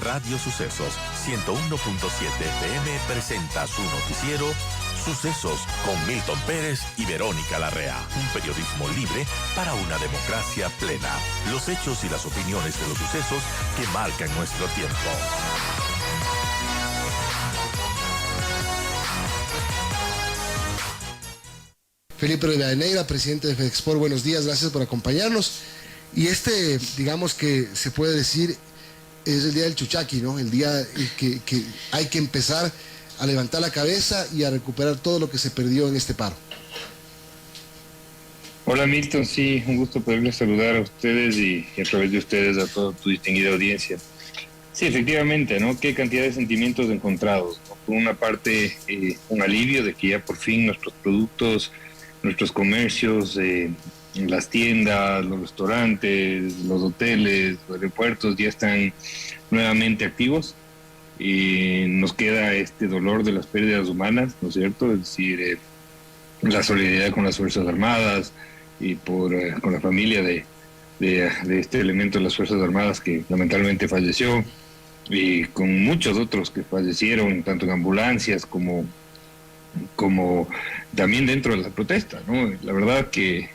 Radio Sucesos 101.7 FM presenta su noticiero Sucesos con Milton Pérez y Verónica Larrea. Un periodismo libre para una democracia plena. Los hechos y las opiniones de los sucesos que marcan nuestro tiempo. Felipe Rivadeneira, presidente de FedExport, buenos días, gracias por acompañarnos. Y digamos que se puede decir, es el día del chuchaqui, ¿no? El día que hay que empezar a levantar la cabeza y a recuperar todo lo que se perdió en este paro. Hola Milton, sí, un gusto poderles saludar a ustedes y a través de ustedes a toda tu distinguida audiencia. Sí, efectivamente, ¿no? Qué cantidad de sentimientos encontrados, ¿no? Por una parte, un alivio de que ya por fin nuestros productos, nuestros comercios, las tiendas, los restaurantes, los hoteles, los aeropuertos ya están nuevamente activos. Y nos queda este dolor de las pérdidas humanas, ¿no es cierto? Es decir, la solidaridad con las Fuerzas Armadas y con la familia de este elemento de las Fuerzas Armadas que lamentablemente falleció, y con muchos otros que fallecieron, tanto en ambulancias como también dentro de la protesta, ¿no? La verdad que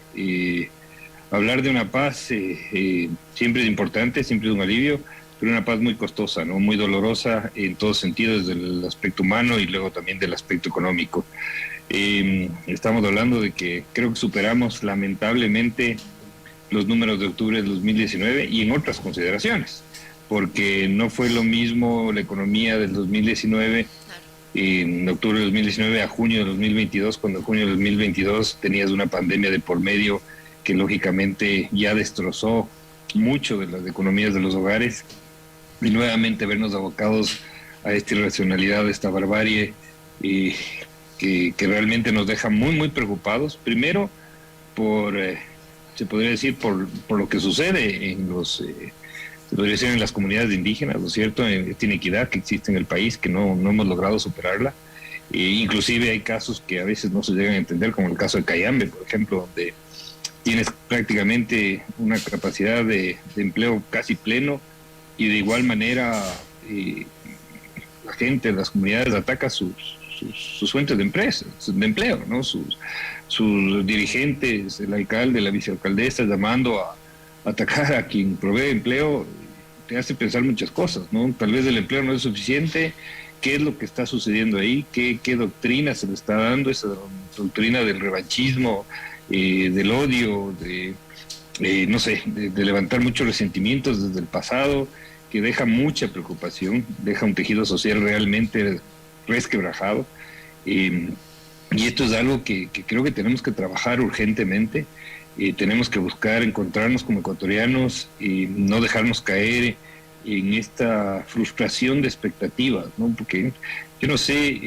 hablar de una paz siempre es importante, siempre es un alivio, pero una paz muy costosa, ¿no? Muy dolorosa en todos sentidos, desde el aspecto humano y luego también del aspecto económico. Estamos hablando de que creo que superamos lamentablemente los números de octubre del 2019 y en otras consideraciones, porque no fue lo mismo la economía del 2019, en octubre de 2019 a junio de 2022, cuando en junio de 2022 tenías una pandemia de por medio que lógicamente ya destrozó mucho de las economías de los hogares, y nuevamente vernos abocados a esta irracionalidad, a esta barbarie, que realmente nos deja muy, muy preocupados. Primero, se podría decir, por lo que sucede se podría decir en las comunidades indígenas, ¿no es cierto? Esta inequidad que existe en el país, que no hemos logrado superarla. Inclusive hay casos que a veces no se llegan a entender, como el caso de Cayambe, por ejemplo, donde tienes prácticamente una capacidad de empleo casi pleno, y de igual manera la gente, las comunidades atacan sus fuentes de empleo, ¿no? Sus dirigentes, el alcalde, la vicealcaldesa, llamando a atacar a quien provee empleo, te hace pensar muchas cosas, ¿no? Tal vez el empleo no es suficiente. ¿Qué es lo que está sucediendo ahí? ¿Qué doctrina se le está dando? Esa doctrina del revanchismo, del odio, no sé, de levantar muchos resentimientos desde el pasado, que deja mucha preocupación, deja un tejido social realmente resquebrajado. Y esto es algo que creo que tenemos que trabajar urgentemente. Tenemos que buscar encontrarnos como ecuatorianos y no dejarnos caer en esta frustración de expectativas, ¿no? Porque yo no sé,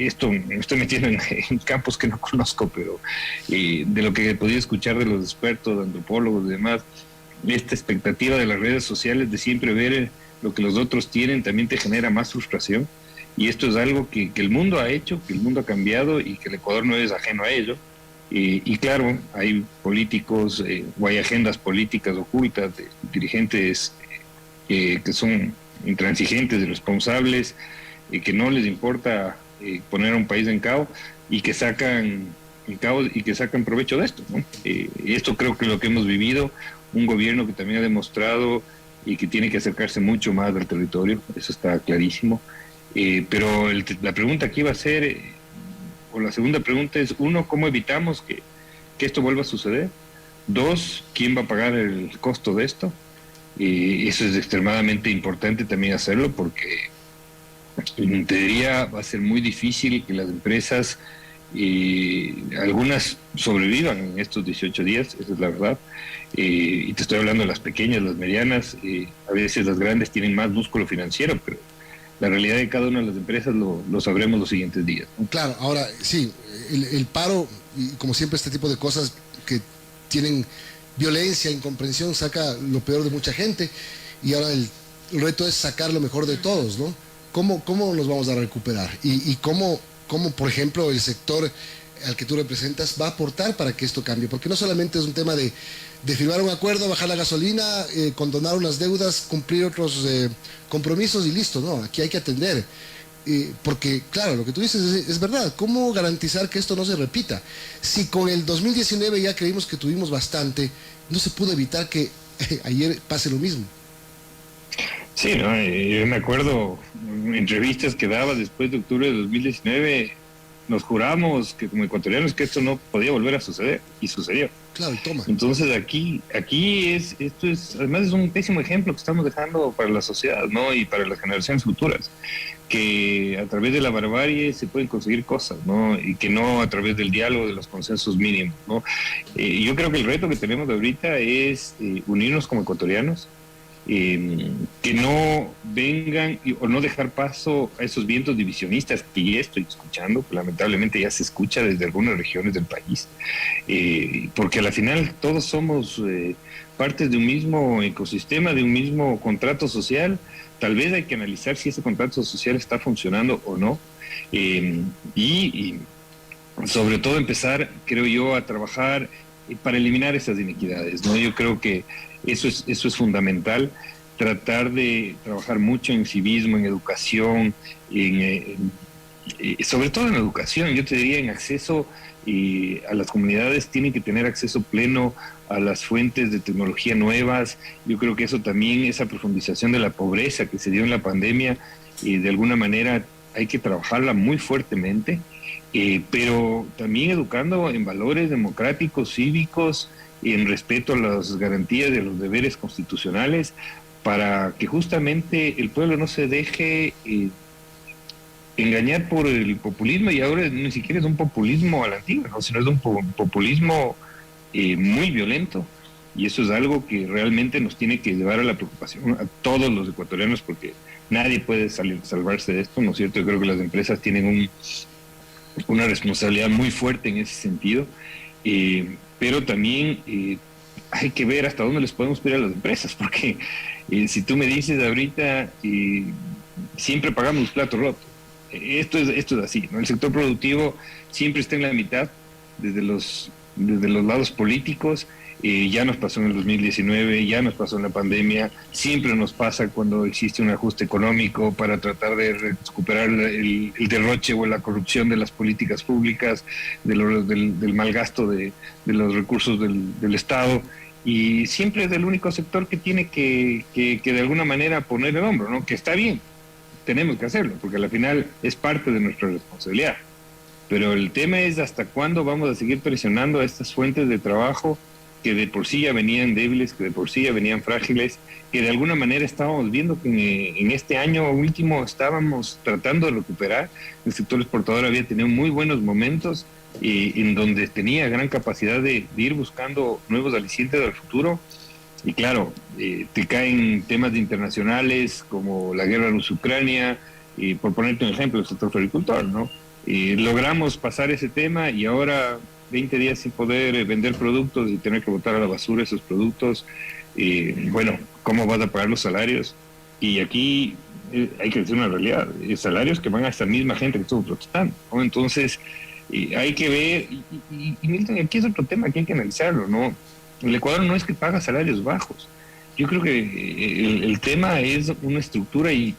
esto me estoy metiendo en campos que no conozco, pero de lo que he podido escuchar de los expertos, de antropólogos y demás, esta expectativa de las redes sociales de siempre ver lo que los otros tienen también te genera más frustración. Y esto es algo que el mundo ha hecho, que el mundo ha cambiado y que el Ecuador no es ajeno a ello. Y claro, hay políticos o hay agendas políticas ocultas de dirigentes que son intransigentes, irresponsables, que no les importa poner a un país en caos y que sacan provecho de esto, ¿no? Y esto creo que es lo que hemos vivido, un gobierno que también ha demostrado y que tiene que acercarse mucho más al territorio, eso está clarísimo. Pero la pregunta aquí va a ser, o la segunda pregunta es, uno, ¿cómo evitamos que esto vuelva a suceder? Dos, ¿quién va a pagar el costo de esto? Eso es extremadamente importante también hacerlo, porque en teoría va a ser muy difícil que las empresas, algunas sobrevivan en estos 18 días, esa es la verdad. Y te estoy hablando de las pequeñas, las medianas, a veces las grandes tienen más músculo financiero, pero la realidad de cada una de las empresas lo sabremos los siguientes días, ¿no? Claro, ahora sí, el paro, y como siempre este tipo de cosas que tienen violencia, incomprensión, saca lo peor de mucha gente, y ahora el reto es sacar lo mejor de todos, ¿no? ¿Cómo nos vamos a recuperar? Y cómo, por ejemplo, el sector al que tú representas va a aportar para que esto cambie, porque no solamente es un tema de de firmar un acuerdo, bajar la gasolina, condonar unas deudas, cumplir otros compromisos y listo, ¿no? Aquí hay que atender. Porque, claro, lo que tú dices es verdad. ¿Cómo garantizar que esto no se repita? Si con el 2019 ya creímos que tuvimos bastante, no se pudo evitar que ayer pase lo mismo. Sí, ¿no? Yo me acuerdo en entrevistas que daba después de octubre de 2019, nos juramos que como ecuatorianos que esto no podía volver a suceder, y sucedió. Claro, y toma. Entonces esto es, además es un pésimo ejemplo que estamos dejando para la sociedad, ¿no? Y para las generaciones futuras, que a través de la barbarie se pueden conseguir cosas, ¿no? Y que no a través del diálogo, de los consensos mínimos, ¿no? Yo creo que el reto que tenemos ahorita es unirnos como ecuatorianos, que no vengan o no dejar paso a esos vientos divisionistas que ya estoy escuchando, que lamentablemente ya se escucha desde algunas regiones del país, porque al final todos somos partes de un mismo ecosistema, de un mismo contrato social. Tal vez hay que analizar si ese contrato social está funcionando o no, y sobre todo empezar, creo yo, a trabajar para eliminar esas inequidades, ¿no? Yo creo que eso es fundamental, tratar de trabajar mucho en civismo, en educación, sobre todo en educación, yo te diría en acceso a las comunidades, tienen que tener acceso pleno a las fuentes de tecnología nuevas. Yo creo que eso también, esa profundización de la pobreza que se dio en la pandemia, de alguna manera hay que trabajarla muy fuertemente, pero también educando en valores democráticos, cívicos, en respeto a las garantías de los deberes constitucionales, para que justamente el pueblo no se deje engañar por el populismo, y ahora ni siquiera es un populismo a la antigua, ¿no? Sino es un populismo muy violento, y eso es algo que realmente nos tiene que llevar a la preocupación a todos los ecuatorianos, porque nadie puede salvarse de esto, ¿no es cierto? Yo creo que las empresas tienen una responsabilidad muy fuerte en ese sentido, pero también hay que ver hasta dónde les podemos pedir a las empresas, porque si tú me dices ahorita, siempre pagamos los platos rotos. Esto es así, ¿no? El sector productivo siempre está en la mitad, desde los lados políticos. Ya nos pasó en el 2019, ya nos pasó en la pandemia, siempre nos pasa cuando existe un ajuste económico para tratar de recuperar el derroche o la corrupción de las políticas públicas, del mal gasto de los recursos del Estado, y siempre es el único sector que tiene que de alguna manera poner el hombro, ¿no? Que está bien, tenemos que hacerlo, porque al final es parte de nuestra responsabilidad. Pero el tema es hasta cuándo vamos a seguir presionando a estas fuentes de trabajo que de por sí ya venían débiles, que de por sí ya venían frágiles, que de alguna manera estábamos viendo que en este año último estábamos tratando de recuperar. El sector exportador había tenido muy buenos momentos, en donde tenía gran capacidad de ir buscando nuevos alicientes del futuro. Y claro, te caen temas internacionales como la guerra Rusia-Ucrania, por ponerte un ejemplo, el sector floricultor, ¿no? Logramos pasar ese tema, y ahora 20 días sin poder vender productos y tener que botar a la basura esos productos. Bueno, ¿cómo vas a pagar los salarios? Y aquí hay que decir una realidad, salarios que van a esta misma gente que estuvo protestando, ¿no? Entonces, hay que ver, y Milton, aquí es otro tema que hay que analizarlo, ¿no? El Ecuador no es que paga salarios bajos. Yo creo que el tema es una estructura, y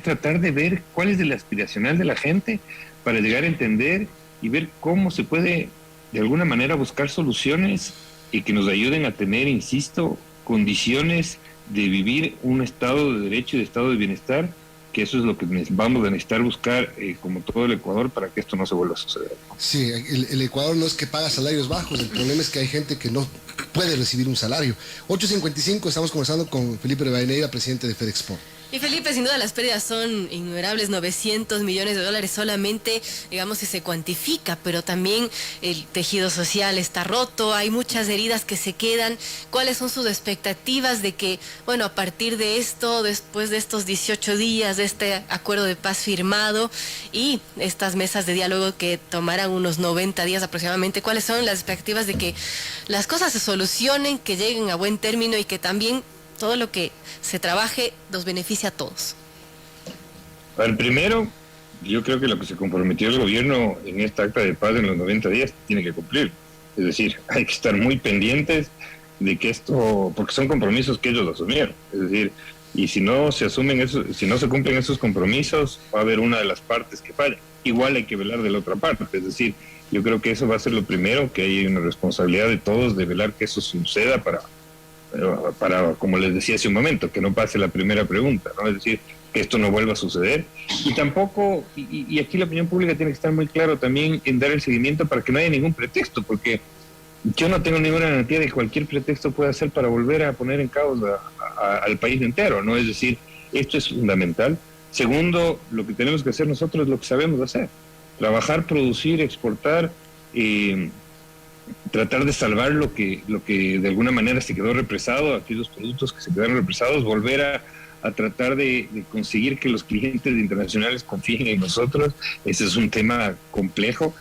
tratar de ver cuál es el aspiracional de la gente para llegar a entender y ver cómo se puede de alguna manera buscar soluciones y que nos ayuden a tener, insisto, condiciones de vivir un estado de derecho y de estado de bienestar, que eso es lo que vamos a necesitar buscar, como todo el Ecuador, para que esto no se vuelva a suceder. Sí, el Ecuador no es que paga salarios bajos, el problema es que hay gente que no puede recibir un salario. 8:55, estamos conversando con Felipe Rivadeneira, presidente de FedExport. Y Felipe, sin duda las pérdidas son innumerables, 900 millones de dólares solamente, digamos, si se cuantifica, pero también el tejido social está roto, hay muchas heridas que se quedan. ¿Cuáles son sus expectativas de que, bueno, a partir de esto, después de estos 18 días, de este acuerdo de paz firmado y estas mesas de diálogo que tomarán unos 90 días aproximadamente, cuáles son las expectativas de que las cosas se solucionen, que lleguen a buen término y que también todo lo que se trabaje nos beneficia a todos? A ver, primero, yo creo que lo que se comprometió el gobierno en esta acta de paz en los 90 días tiene que cumplir. Es decir, hay que estar muy pendientes de que esto, porque son compromisos que ellos asumieron, es decir, y si no se asumen eso, si no se cumplen esos compromisos, va a haber una de las partes que falla. Igual hay que velar de la otra parte, es decir, yo creo que eso va a ser lo primero, que hay una responsabilidad de todos de velar que eso suceda para, como les decía hace un momento, que no pase la primera pregunta, ¿no? Es decir, que esto no vuelva a suceder. Y tampoco, y aquí la opinión pública tiene que estar muy claro también en dar el seguimiento para que no haya ningún pretexto, porque yo no tengo ninguna garantía de que cualquier pretexto pueda ser para volver a poner en caos al país entero, ¿no? Es decir, esto es fundamental. Segundo, lo que tenemos que hacer nosotros es lo que sabemos hacer. Trabajar, producir, exportar, tratar de salvar lo que de alguna manera se quedó represado, aquellos productos que se quedaron represados, volver a tratar de conseguir que los clientes internacionales confíen en nosotros. Ese es un tema complejo,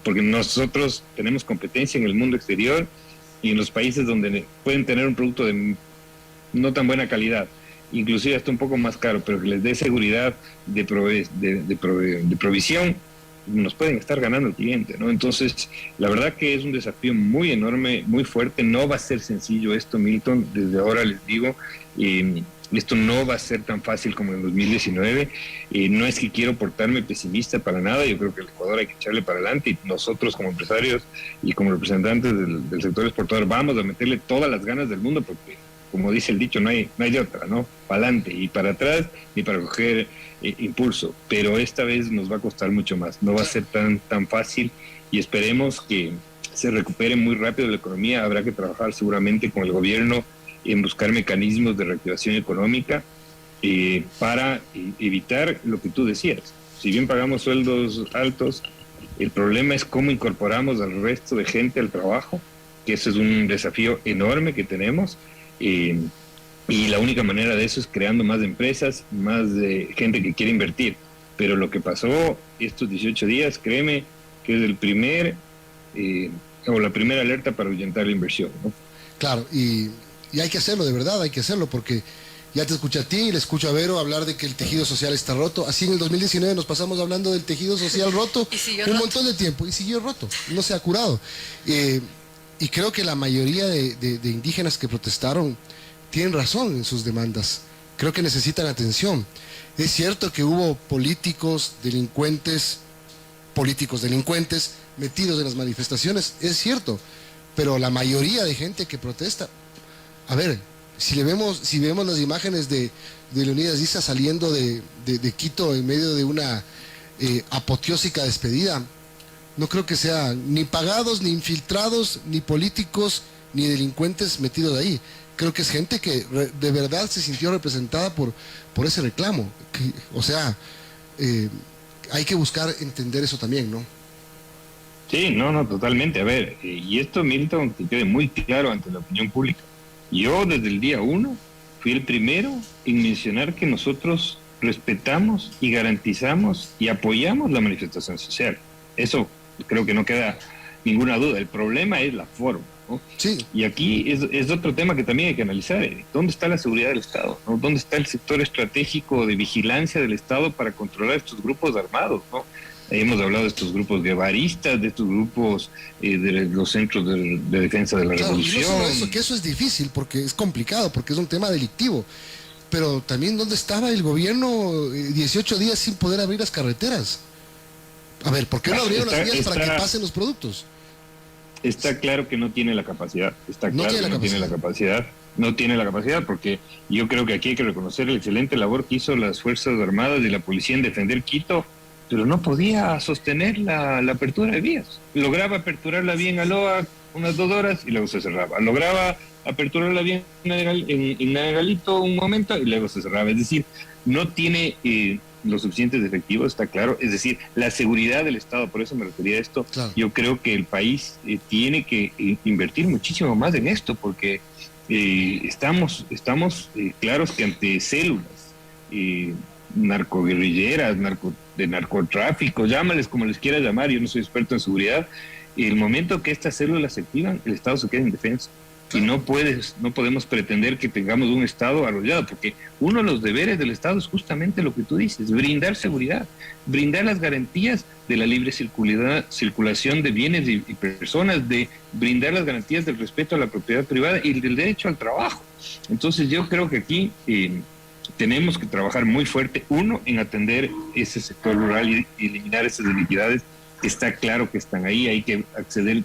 porque nosotros tenemos competencia en el mundo exterior y en los países donde pueden tener un producto de no tan buena calidad, inclusive hasta un poco más caro, pero que les dé seguridad de provisión, nos pueden estar ganando el cliente, ¿no? Entonces, la verdad que es un desafío muy enorme, muy fuerte. No va a ser sencillo esto, Milton, desde ahora les digo. Esto no va a ser tan fácil como en 2019. No es que quiero portarme pesimista para nada. Yo creo que el Ecuador hay que echarle para adelante, y nosotros como empresarios y como representantes del sector exportador vamos a meterle todas las ganas del mundo, porque, como dice el dicho, no hay de otra, ¿no? Para adelante y para atrás, ni para coger impulso. Pero esta vez nos va a costar mucho más. No va a ser tan fácil, y esperemos que se recupere muy rápido la economía. Habrá que trabajar seguramente con el gobierno en buscar mecanismos de reactivación económica para evitar lo que tú decías. Si bien pagamos sueldos altos, el problema es cómo incorporamos al resto de gente al trabajo, que eso es un desafío enorme que tenemos. Y la única manera de eso es creando más empresas, más gente que quiere invertir. Pero lo que pasó estos 18 días, créeme, que es la primera alerta para ahuyentar la inversión, ¿no? Claro, y hay que hacerlo, de verdad, hay que hacerlo, porque ya te escuché a ti y le escucho a Vero hablar de que el tejido social está roto. Así en el 2019 nos pasamos hablando del tejido social roto un montón de tiempo, y siguió roto, no se ha curado. Y creo que la mayoría de indígenas que protestaron tienen razón en sus demandas. Creo que necesitan atención. Es cierto que hubo políticos delincuentes metidos en las manifestaciones, es cierto, pero la mayoría de gente que protesta, a ver, si vemos las imágenes de Leonidas Issa saliendo de Quito en medio de una apoteósica despedida, no creo que sean ni pagados, ni infiltrados, ni políticos, ni delincuentes metidos ahí. Creo que es gente que de verdad se sintió representada por ese reclamo. Hay que buscar entender eso también, ¿no? Sí, no, totalmente. A ver, y esto, Milton, que quede muy claro ante la opinión pública. Yo desde el día 1 fui el primero en mencionar que nosotros respetamos y garantizamos y apoyamos la manifestación social. Eso creo que no queda ninguna duda. El problema es la forma, ¿no? Sí. Y aquí es otro tema que también hay que analizar. ¿Dónde está la seguridad del Estado, ¿no? ¿Dónde está el sector estratégico de vigilancia del Estado para controlar estos grupos armados, ¿no? Hemos hablado de estos grupos guevaristas, de estos grupos de los centros de defensa de la revolución. Y no solo eso, que eso es difícil, porque es complicado, porque es un tema delictivo. Pero también, ¿dónde estaba el gobierno 18 días sin poder abrir las carreteras? A ver, ¿por qué no abrieron las vías para que pasen los productos? Está claro que no tiene la capacidad. No tiene la capacidad, porque yo creo que aquí hay que reconocer la excelente labor que hizo las Fuerzas Armadas y la policía en defender Quito, pero no podía sostener la apertura de vías. Lograba aperturar la vía en Aloa unas 2 horas y luego se cerraba. Lograba aperturar la vía en Navegalito un momento y luego se cerraba. Es decir, no tiene los suficientes efectivos, está claro. Es decir, la seguridad del Estado, por eso me refería a esto. Claro. Yo creo que el país tiene que invertir muchísimo más en esto, porque estamos claros que ante células narcoguerrilleras, de narcotráfico, llámales como les quiera llamar, yo no soy experto en seguridad, y el momento que estas células se activan, el Estado se queda indefenso. Y no podemos pretender que tengamos un Estado arrollado, porque uno de los deberes del Estado es justamente lo que tú dices, brindar seguridad, brindar las garantías de la libre circulación de bienes y personas, de brindar las garantías del respeto a la propiedad privada y del derecho al trabajo. Entonces yo creo que aquí tenemos que trabajar muy fuerte, uno, en atender ese sector rural y eliminar esas inequidades. Está claro que están ahí, hay que acceder,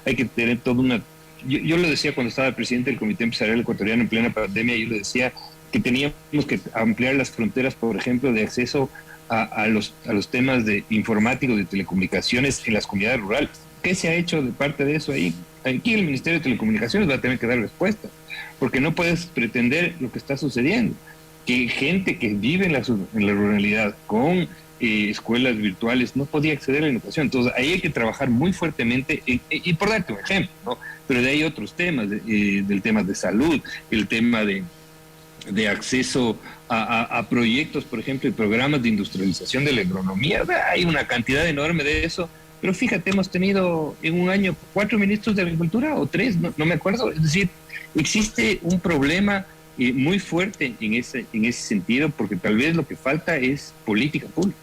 hay que tener toda una... Yo lo decía cuando estaba presidente del Comité Empresarial Ecuatoriano en plena pandemia, yo le decía que teníamos que ampliar las fronteras, por ejemplo, de acceso a los temas de informáticos, de telecomunicaciones en las comunidades rurales. ¿Qué se ha hecho de parte de eso ahí? Aquí el Ministerio de Telecomunicaciones va a tener que dar respuestas, porque no puedes pretender lo que está sucediendo, que gente que vive en la ruralidad con escuelas virtuales no podía acceder a la educación. Entonces ahí hay que trabajar muy fuertemente y por darte un ejemplo, ¿no? Pero de ahí otros temas, del tema de salud, el tema de acceso a proyectos, por ejemplo, y programas de industrialización de la agronomía. Hay una cantidad enorme de eso, pero fíjate, hemos tenido en un año 4 ministros de Agricultura o 3, no me acuerdo. Es decir, existe un problema muy fuerte en ese sentido, porque tal vez lo que falta es política pública.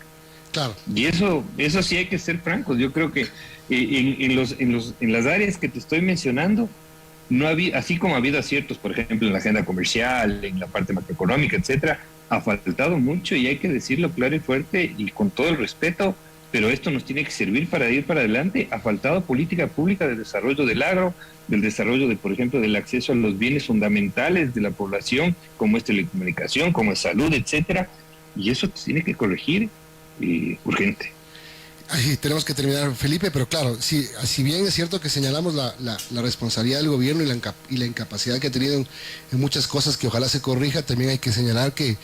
Claro. Y eso sí hay que ser francos. Yo creo que en las áreas que te estoy mencionando, no había, así como ha habido aciertos, por ejemplo, en la agenda comercial, en la parte macroeconómica, etcétera, ha faltado mucho y hay que decirlo claro y fuerte y con todo el respeto, pero esto nos tiene que servir para ir para adelante. Ha faltado política pública de desarrollo del agro, del desarrollo de, por ejemplo, del acceso a los bienes fundamentales de la población, como es telecomunicación, como es salud, etcétera, y eso se tiene que corregir urgente. Ay, tenemos que terminar, Felipe, pero claro, sí, si bien es cierto que señalamos la responsabilidad del gobierno y la incapacidad que ha tenido en muchas cosas que ojalá se corrija, también hay que señalar que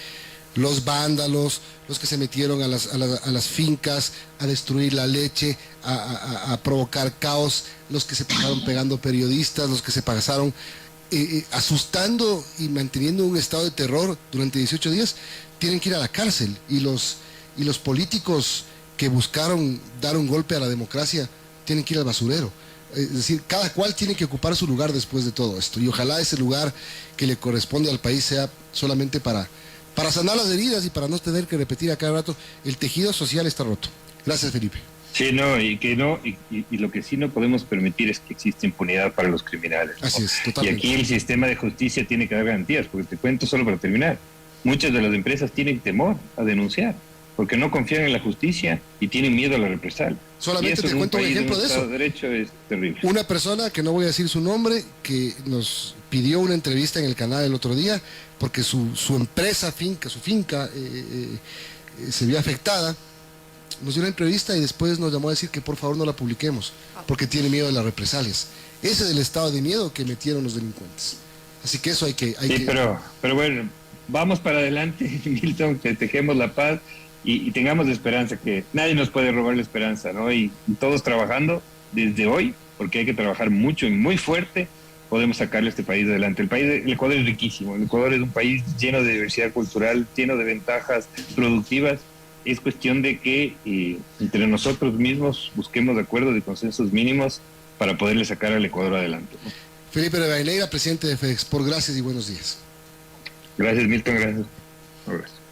los vándalos, los que se metieron a las fincas, a destruir la leche, a provocar caos, los que se pasaron pegando periodistas, los que se pasaron asustando y manteniendo un estado de terror durante 18 días, tienen que ir a la cárcel. Y los políticos que buscaron dar un golpe a la democracia tienen que ir al basurero. Es decir, cada cual tiene que ocupar su lugar después de todo esto. Y ojalá ese lugar que le corresponde al país sea solamente para sanar las heridas y para no tener que repetir a cada rato. El tejido social está roto. Gracias, Felipe. Sí, y lo que sí no podemos permitir es que exista impunidad para los criminales, ¿no? Así es, totalmente. Y aquí el sistema de justicia tiene que dar garantías, porque te cuento solo para terminar. Muchas de las empresas tienen temor a denunciar, porque no confían en la justicia y tienen miedo a la represalia. Solamente te cuento un ejemplo de eso. El derecho es terrible. Una persona, que no voy a decir su nombre, que nos pidió una entrevista en el canal el otro día, porque su empresa, su finca, se vio afectada, nos dio una entrevista y después nos llamó a decir que por favor no la publiquemos, porque tiene miedo de las represalias. Ese es el estado de miedo que metieron los delincuentes. Así que eso hay que... Pero bueno, vamos para adelante, Milton, que tejemos la paz y tengamos esperanza, que nadie nos puede robar la esperanza, ¿no? Y todos trabajando desde hoy, porque hay que trabajar mucho y muy fuerte, podemos sacarle a este país adelante. El Ecuador es riquísimo, el Ecuador es un país lleno de diversidad cultural, lleno de ventajas productivas. Es cuestión de que entre nosotros mismos busquemos acuerdos y consensos mínimos para poderle sacar al Ecuador adelante, ¿no? Felipe Rivadeneira, presidente de FEDEXPOR, gracias y buenos días. Gracias, Milton, gracias.